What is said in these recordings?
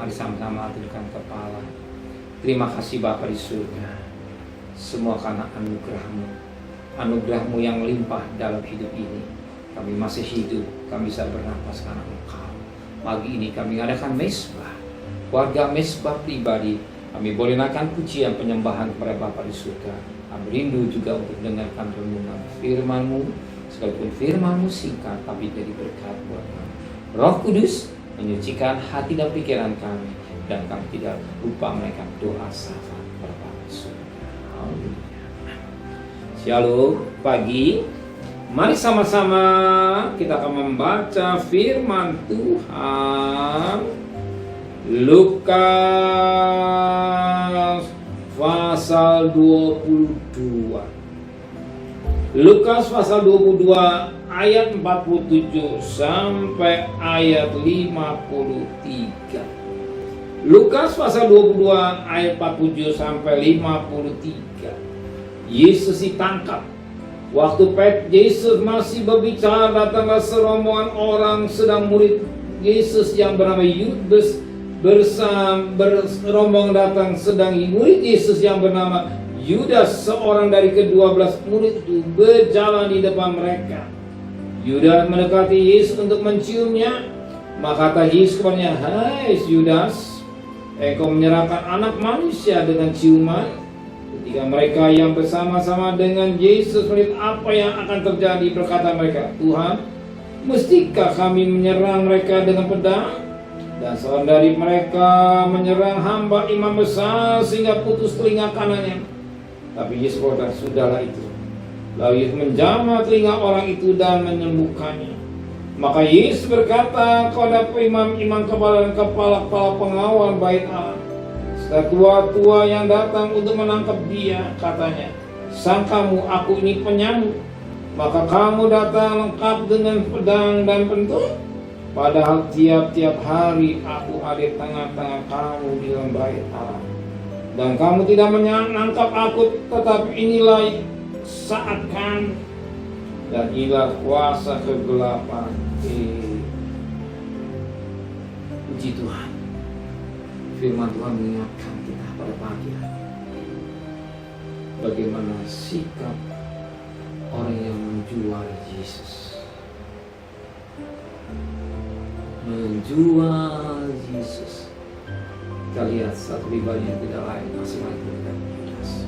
Mari sama-sama tundukkan kepala. Terima kasih Bapa di surga, semua karena anugerah-Mu yang limpah dalam hidup ini. Kami masih hidup, kami bisa bernapas karena Engkau. Pagi ini kami adakan mesbah, warga mesbah pribadi. Kami boleh naikkan pujian penyembahan kepada Bapa di surga. Kami rindu juga untuk dengarkan renungan firman-Mu, sekalipun firman-Mu singkat tapi jadi berkat buat kami. Roh Kudus menyucikan hati dan pikiran kami, dan kami tidak lupa menaikkan doa syafaat kepada Bapa di surga. Haleluya. Shalom pagi. Mari sama-sama kita akan membaca firman Tuhan. Lukas pasal 22. Lukas pasal 22 ayat 47 sampai ayat 53. Lukas pasal 22 ayat 47 sampai 53. Yesus ditangkap. Waktu Yesus masih berbicara, datanglah serombongan orang, sedang murid Yesus yang bernama Yudas berombong datang, sedang murid Yesus yang bernama Yudas, seorang dari ke-12 murid itu, berjalan di depan mereka. Yudas mendekati Yesus untuk menciumnya. Maka kata Yesus kepadanya, "Hai Yudas, engkau menyerahkan anak manusia dengan ciuman?" Ketika mereka yang bersama-sama dengan Yesus melihat apa yang akan terjadi, berkata mereka, "Tuhan, mestikah kami menyerang mereka dengan pedang?" Dan seorang dari mereka menyerang hamba imam besar sehingga putus telinga kanannya. Tapi Yesus berkata, "Sudahlah itu." Lalu Yesus menjamah telinga orang itu dan menyembuhkannya. Maka Yesus berkata kepada imam-imam kepala dan kepala pengawal bait Allah, "Tua-tua yang datang untuk menangkap dia," katanya, "sangkamu aku ini penyamuk, maka kamu datang lengkap dengan pedang dan pentung? Padahal tiap-tiap hari aku ada di tengah-tengah kamu di dalam bait Allah. Dan kamu tidak menangkap aku, tetapi inilah saat kamu, dan inilah kuasa kegelapan." Puji Tuhan. Firman Tuhan mengingatkan kita pada pagi hari, bagaimana sikap orang yang menjual Yesus. Menjual Yesus. Kita lihat satu pribadi yang tidak lain, masih lain dengan Yudas.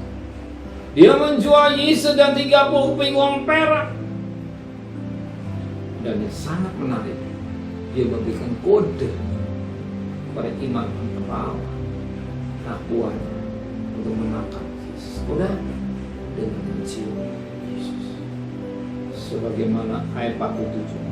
Dia menjual Yesus dan 30 keping uang perak. Dan yang sangat menarik, dia memberikan kode kepada imam kepala nakuan untuk menangkap Yesus. Kode dengan mencium Yesus. Sebagaimana ayat 47.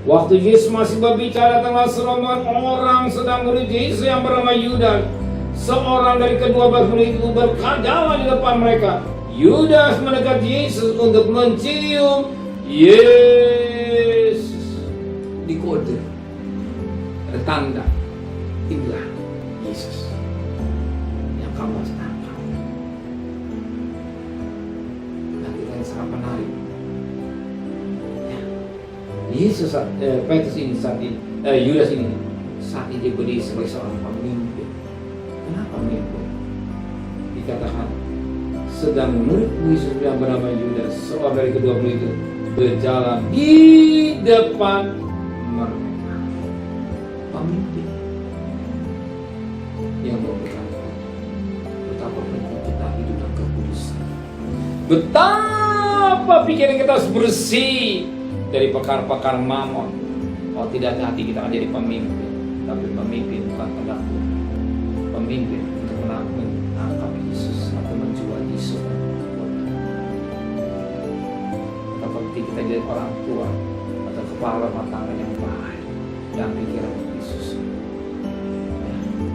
Waktu Yesus masih berbicara, datanglah serombongan orang sedang murid Yesus yang bernama Yudas, seorang dari ke-12 murid itu, berjalan di depan mereka. Yudas mendekat Yesus untuk mencium Yesus. Di kode ada tanda, inilah Yesus yang kamu harus tangkap. Nah, kita yang sangat menarik. Yesus Petrus ini saat ini, Yudas ini saat ini dia berdiri sebagai seorang pemimpin. Kenapa pemimpin? Dikatakan sedang murid Yesus yang bernama Yudas, seorang dari kedua murid itu, berjalan di depan mereka. Pemimpin yang memberikan betapa penting kita hidup dalam kekudusan. Betapa pikiran kita harus bersih dari perkara-perkara mamon. Kalau tidak hati kita akan jadi pemimpin. Tapi pemimpin bukan penakut. Pemimpin untuk menangkap Yesus atau menjual Yesus. Betapa penting kita jadi orang tua atau kepala rumah tangga yang baik dan pikiran Yesus.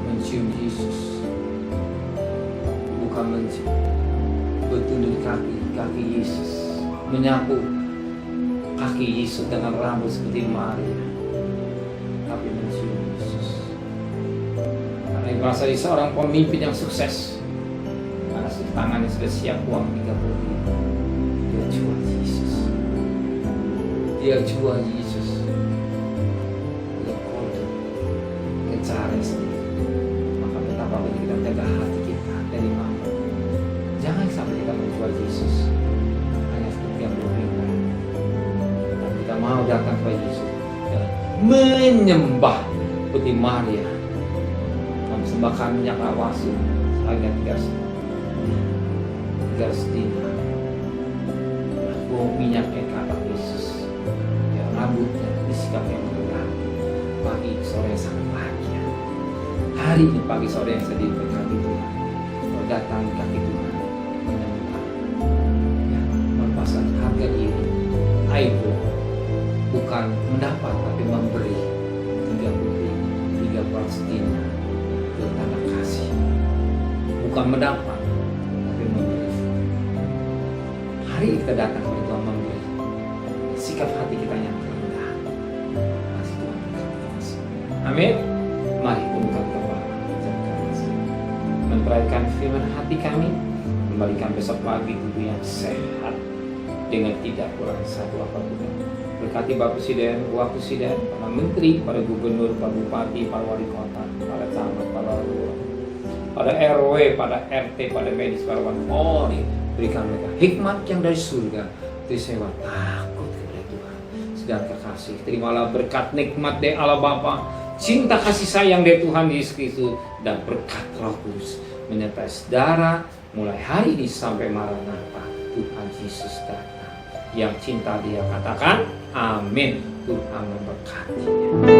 Mencium Yesus, bukan mencium, bertunduk di kaki Yesus, menyapu kaki Yesus dengan rambut seperti Maria, tapi mencium Yesus. Karena yang berasal dari seorang pemimpin yang sukses, karena tangannya sudah siap uang 30 ribu. Dia jual Yesus. Dia jual Yesus. Dia kode dengan cara yang sendiri. datang kepada Yesus dan menyembah seperti Maria mempersembahkan minyak awasi harga 3 dinar. Buang minyaknya ke atas Yesus, ya, rambutnya disikap yang berat. Pagi sore yang sangat bahagia. Hari ini pagi sore yang sedih berkati Tuhan. Kau datang di kaki Tuhan menyembah, ya, melepaskan harga diri. Ayo bukan mendapat tapi memberi 3 dinar ke tanda kasih. Bukan mendapat tapi memberi. Hari kita datang kepada Tuhan memberi. Sikap hati kita yang rendah. Kasih Tuhan. Amin. Mari tundukkan kepala. Memperhatikan firman hati kami. Kembalikan besok pagi tubuh yang sehat dengan tidak kurang satu apapun. Berkati Bapak Presiden, Wakil Presiden, para menteri, para gubernur, para bupati, para wali kota, para camat, para lurah, pada RW, pada RT, pada medis, para Polri. Berikan mereka hikmat yang dari surga. Sewa takut kepada Tuhan. Segala kekasih. Terimalah berkat nikmat dari Allah Bapa, cinta kasih sayang dari Tuhan Yesus Kristus, dan berkat Roh Kudus menyertai saudara mulai hari ini sampai Maranatha. Tuhan Yesus datang. Yang cinta dia katakan amin. Tuhan memberkatinya.